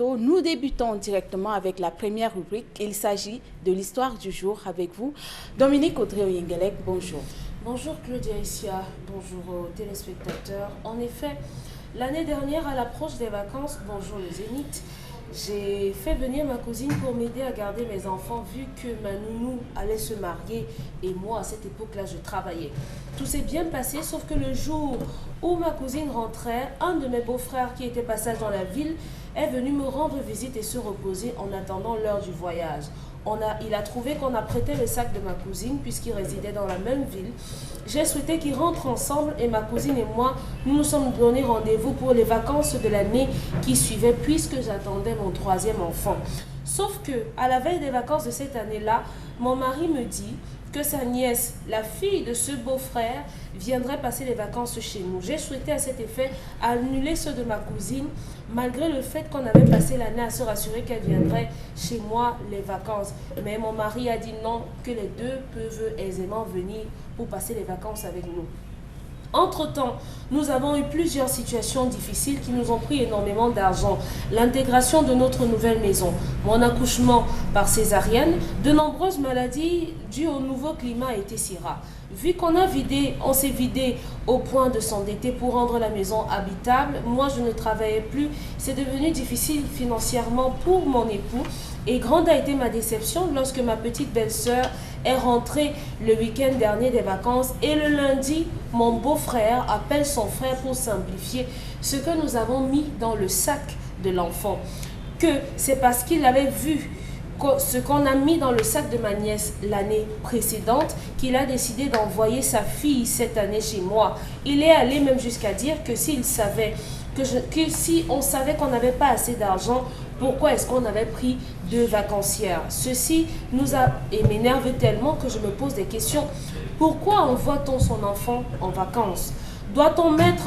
Nous débutons directement avec la première rubrique. Il s'agit de l'histoire du jour avec vous. Dominique Audrey-Oyingelek, bonjour. Bonjour Claudia Issia, bonjour aux téléspectateurs. En effet, l'année dernière, à l'approche des vacances, bonjour le Zénith, j'ai fait venir ma cousine pour m'aider à garder mes enfants vu que ma nounou allait se marier et moi, à cette époque-là, je travaillais. Tout s'est bien passé, sauf que le jour où ma cousine rentrait, un de mes beaux-frères qui était passage dans la ville est venu me rendre visite et se reposer en attendant l'heure du voyage. Il a trouvé qu'on apprêtait le sac de ma cousine puisqu'ils résidaient dans la même ville. J'ai souhaité qu'ils rentrent ensemble et ma cousine et moi, nous nous sommes donné rendez-vous pour les vacances de l'année qui suivait puisque j'attendais mon troisième enfant. Sauf que, à la veille des vacances de cette année-là, mon mari me dit que sa nièce, la fille de ce beau-frère, viendrait passer les vacances chez nous. J'ai souhaité à cet effet annuler ceux de ma cousine, malgré le fait qu'on avait passé l'année à se rassurer qu'elle viendrait chez moi les vacances. Mais mon mari a dit non, que les deux peuvent aisément venir pour passer les vacances avec nous. Entre-temps, nous avons eu plusieurs situations difficiles qui nous ont pris énormément d'argent. L'intégration de notre nouvelle maison, mon accouchement par césarienne, de nombreuses maladies dues au nouveau climat étaient si rares. Vu qu'on s'est vidé au point de s'endetter pour rendre la maison habitable, moi je ne travaillais plus. C'est devenu difficile financièrement pour mon époux. Et grande a été ma déception lorsque ma petite belle-sœur est rentrée le week-end dernier des vacances et le lundi, mon beau-frère appelle son frère pour simplifier ce que nous avons mis dans le sac de l'enfant. Que c'est parce qu'il avait vu ce qu'on a mis dans le sac de ma nièce l'année précédente qu'il a décidé d'envoyer sa fille cette année chez moi. Il est allé même jusqu'à dire que si on savait qu'on n'avait pas assez d'argent, pourquoi est-ce qu'on avait pris deux vacancières? Ceci m'énerve tellement que je me pose des questions. Pourquoi envoie-t-on son enfant en vacances? Doit-on mettre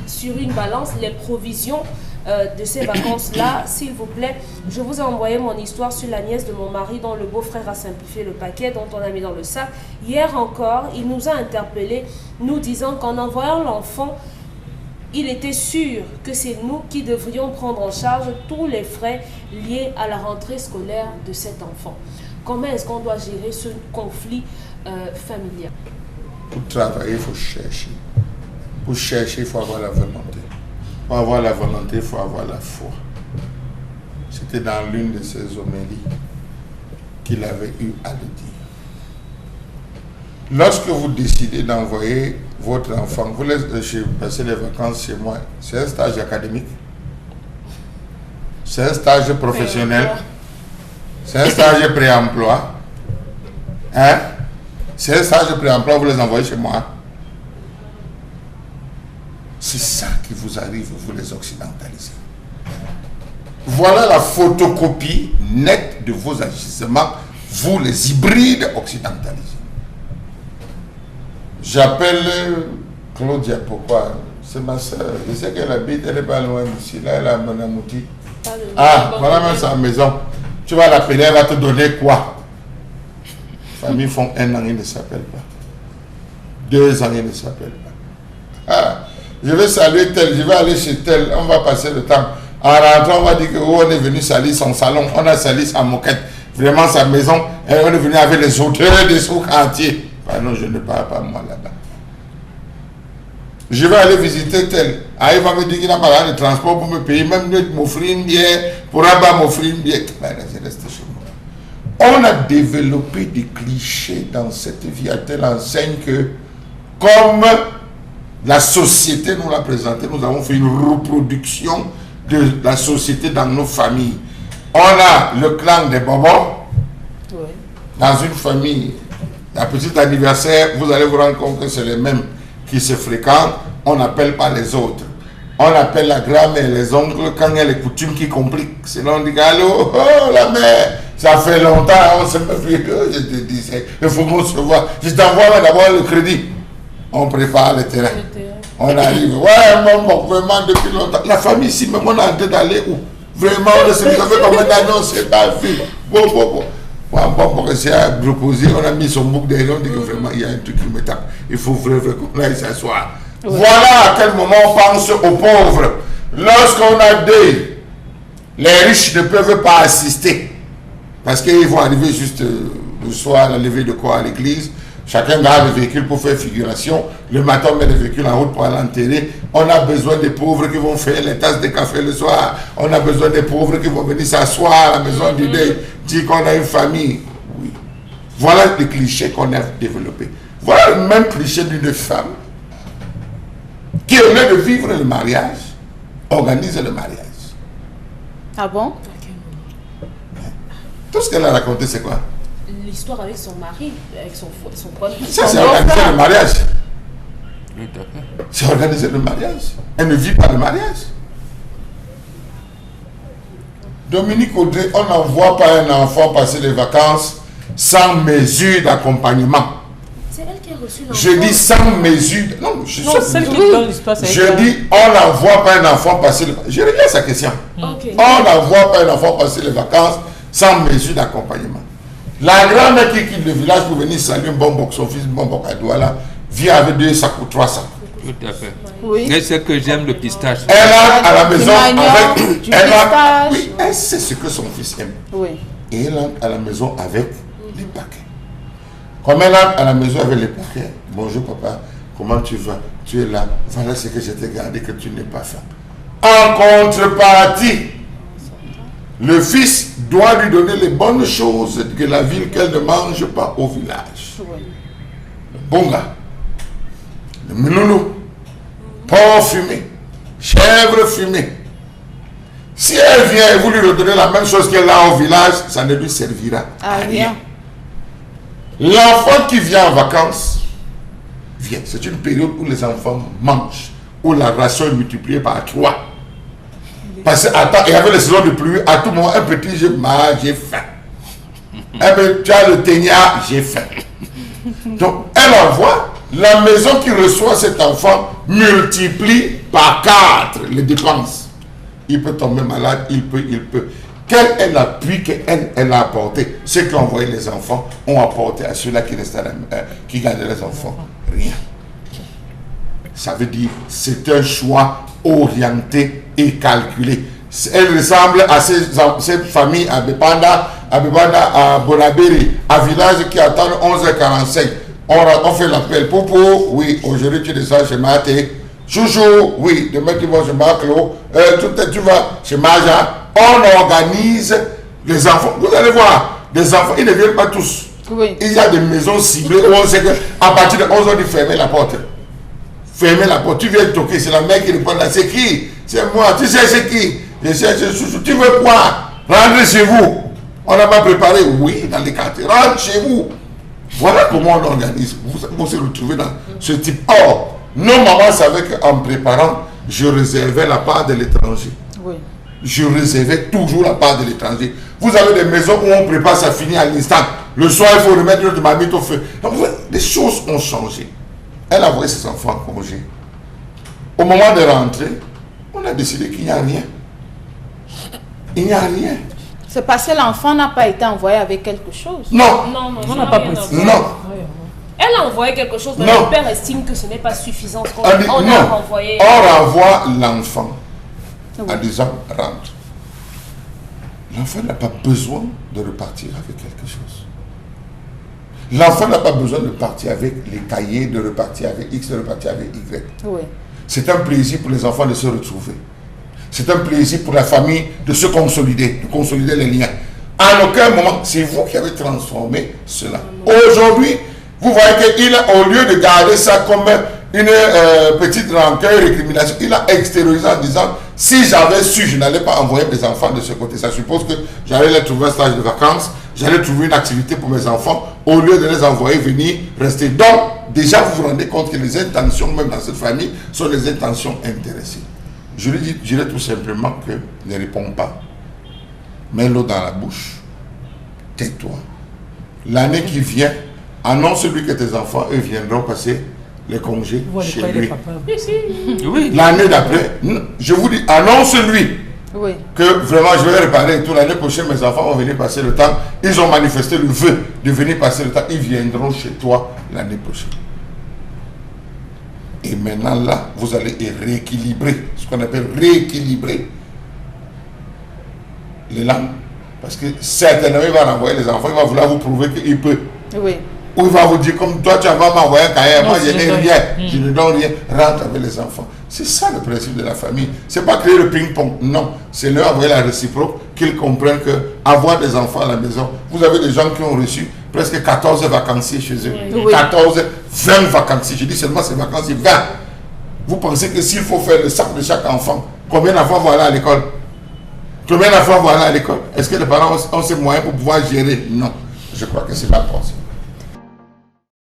sur une balance les provisions de ces vacances-là? S'il vous plaît, je vous ai envoyé mon histoire sur la nièce de mon mari dont le beau-frère a simplifié le paquet dont on a mis dans le sac. Hier encore, il nous a interpellés nous disant qu'en envoyant l'enfant, il était sûr que c'est nous qui devrions prendre en charge tous les frais liés à la rentrée scolaire de cet enfant. Comment est-ce qu'on doit gérer ce conflit familial? Pour travailler, il faut chercher. Pour chercher, il faut avoir la volonté. Pour avoir la volonté, il faut avoir la foi. C'était dans l'une de ses homélies qu'il avait eu à le dire. Lorsque vous décidez d'envoyer votre enfant, vous laissez passer les vacances chez moi, c'est un stage académique, c'est un stage professionnel, c'est un stage pré-emploi. Hein? C'est un stage pré-emploi, vous les envoyez chez moi. C'est ça qui vous arrive, vous les occidentalisez. Voilà la photocopie nette de vos agissements, vous les hybrides occidentalisés. J'appelle Claudia, pourquoi? C'est ma soeur. Je sais qu'elle habite, elle n'est pas loin d'ici. Là, elle a mon amouti. Ah, voilà même sa maison. Tu vas l'appeler, elle va te donner quoi? Famille font 1 an, ils ne s'appellent pas. 2 ans, ils ne s'appellent pas. Ah, je vais saluer tel, je vais aller chez tel, on va passer le temps. En rentrant, on va dire qu'on est venu salir son salon, on a sali sa moquette, vraiment sa maison, et on est venu avec les auteurs des souks entiers. Non, je ne parle pas moi là-bas. Je vais aller visiter tel. Ah, il va me dire qu'il n'a pas de transport pour me payer, même m'offrir une bière, pour m'offrir une bière. Je reste chez moi. On a développé des clichés dans cette vie à telle enseigne que, comme la société nous l'a présenté, nous avons fait une reproduction de la société dans nos familles. On a le clan des bobos. Oui. Dans une famille. La petite anniversaire, vous allez vous rendre compte que c'est les mêmes qui se fréquentent. On n'appelle pas les autres. On appelle la grand-mère, les oncles, quand il y a les coutumes qui compliquent. Sinon on dit, allô, oh la mère, ça fait longtemps, on se met plus. Je te dis, il faut qu'on se voit. Je t'envoie d'abord le crédit. On prépare le terrain. On arrive. Ouais, bon, vraiment depuis longtemps. La famille ici, même on a envie d'aller où? Vraiment, on se dit, combien d'années on s'est pas vu. Bon. Pour essayer à proposer, on a mis son bouc derrière, on dit que vraiment il y a un truc qui me tape. Il faut vraiment qu'on aille s'asseoir. Oui. Voilà à quel moment on pense aux pauvres. Lorsqu'on a deuil, les riches ne peuvent pas assister. Parce qu'ils vont arriver juste le soir, la levée de corps à l'église. Chacun garde le véhicule pour faire figuration. Le matin, on met le véhicule en route pour aller enterrer. On a besoin des pauvres qui vont faire les tasses de café le soir. On a besoin des pauvres qui vont venir s'asseoir à la maison du deuil, dire qu'on a une famille. Oui. Voilà les clichés qu'on a développés. Voilà le même cliché d'une femme qui, au lieu de vivre le mariage, organise le mariage. Ah bon? Tout ce qu'elle a raconté, c'est quoi? L'histoire avec son mari, avec son premier. Ça, c'est organiser le mariage. C'est organiser le mariage. Elle ne vit pas le mariage. Dominique Audrey, on n'envoie pas un enfant passer les vacances sans mesure d'accompagnement. C'est elle qui a reçu l'enfant. Je dis sans mesure. Non, je Non, celle qui donne l'histoire, c'est Je elle. dis, on n'envoie pas un enfant passer les vacances. Je reviens à sa question. Ok. On n'envoie pas un enfant passer les vacances sans mesure d'accompagnement. La grand-mère qui quitte le village pour venir saluer Bombok, son fils Bombok à Douala, vient avec 2 sacs ou 3 sacs. Tout à fait. Oui. Et c'est que j'aime le pistache. Elle entre à la maison manioc, avec. du Elle, pistache. oui, elle sait ce que son fils aime. Oui. Et elle entre à la maison avec les paquets. Comme elle entre à la maison avec les paquets, bonjour papa, comment tu vas? Tu es là, voilà ce que je t'ai gardé que tu n'es pas fait. En contrepartie, le fils doit lui donner les bonnes choses que la ville qu'elle ne mange pas au village. Oui. Le bonga, le menoulou, porc fumé, chèvre fumée. Si elle vient et vous lui redonnez la même chose qu'elle a au village, ça ne lui servira Ah, à rien. rien. L'enfant qui vient en vacances vient. C'est une période où les enfants mangent, où la ration est multipliée par 3. Parce qu'il y avait les saisons de pluie, à tout moment, un petit je mange, j'ai faim. Tu as le teignard, j'ai faim. Donc, elle envoie, la maison qui reçoit cet enfant multiplie par 4 les dépenses. Il peut tomber malade, il peut. Quel est l'appui qu'elle a apporté? Ceux qui ont envoyé les enfants ont apporté à ceux-là qui restent qui gardent les enfants. Rien. Ça veut dire c'est un choix orienté et calculé. Elle ressemble à cette famille à Bepanda, à Bonaberi, à village qui attend 11h45. On fait l'appel. Popo, oui, aujourd'hui tu descends chez Maté. Chouchou, oui, demain tu vas chez Maclo. Tu vas chez Maja. On organise les enfants. Vous allez voir, les enfants, ils ne viennent pas tous. Oui. Il y a des maisons ciblées où on sait qu'à partir de 11h, on dit fermer la porte. Fermez la porte. Tu viens toquer, c'est la mère qui répond là. C'est qui? C'est moi. Tu sais c'est qui? Je sais, c'est Chouchou. Tu veux quoi? Rentrez chez vous. On n'a pas préparé. Oui, dans les quartiers. Rentre chez vous. Voilà comment on organise. Vous se retrouvez dans ce type. Or, nos mamans savaient qu'en préparant, je réservais la part de l'étranger. Oui. Je réservais toujours la part de l'étranger. Vous avez des maisons où on prépare, ça finit à l'instant. Le soir, il faut remettre notre marmite au feu. Donc, les choses ont changé. Elle a envoyé ses enfants en congé. Au moment de rentrer, on a décidé qu'il n'y a rien. Il n'y a rien. C'est parce que l'enfant n'a pas été envoyé avec quelque chose. Non. Non, non, On ça n'a n'a pas rien à précisé. voir. Non. Elle a envoyé quelque chose, mais Non. le père estime que ce n'est pas suffisant. On dit On a non. renvoyé. On renvoie l'enfant Oui. en disant rentre. L'enfant n'a pas besoin de repartir avec quelque chose. L'enfant n'a pas besoin de partir avec les cahiers, de repartir avec X, de repartir avec Y. Oui. C'est un plaisir pour les enfants de se retrouver. C'est un plaisir pour la famille de se consolider, de consolider les liens. À aucun moment, c'est vous qui avez transformé cela. Aujourd'hui, vous voyez qu'il a, au lieu de garder ça comme une petite rancœur, récrimination, il a extériorisé en disant, si j'avais su, je n'allais pas envoyer mes enfants de ce côté. Ça suppose que j'allais leur trouver un stage de vacances, j'allais trouver une activité pour mes enfants, au lieu de les envoyer venir rester. Donc, déjà, vous vous rendez compte que les intentions, même dans cette famille, sont des intentions intéressées. Je lui dirais tout simplement que ne réponds pas. Mets l'eau dans la bouche. Tais-toi. L'année qui vient, annonce-lui que tes enfants, eux, viendront passer les congés Vous voyez chez pas les lui. papas. Oui. L'année d'après, je vous dis, annonce-lui Oui. que vraiment je vais réparer tout. L'année prochaine, mes enfants vont venir passer le temps. Ils ont manifesté le vœu de venir passer le temps. Ils viendront chez toi l'année prochaine. Et maintenant là, vous allez rééquilibrer, ce qu'on appelle rééquilibrer les langues. Parce que certainement, il va renvoyer les enfants, il va vouloir vous prouver qu'il peut. Oui. Ou il va vous dire, comme toi, tu vas m'envoyer un cahier, moi je n'ai rien, je ne donne rien, rentre avec les enfants. C'est ça le principe de la famille. C'est pas créer le ping-pong, non. C'est leur envoyer la réciproque, qu'ils comprennent que avoir des enfants à la maison, vous avez des gens qui ont reçu presque 14 vacanciers chez eux. Oui. 14, 20 vacanciers. Je dis seulement ces vacanciers, 20. Vous pensez que s'il faut faire le sac de chaque enfant, combien d'enfants vont aller à l'école? Combien d'enfants vont aller à l'école? Est-ce que les parents ont ces moyens pour pouvoir gérer? Non. Je crois que c'est la pensée.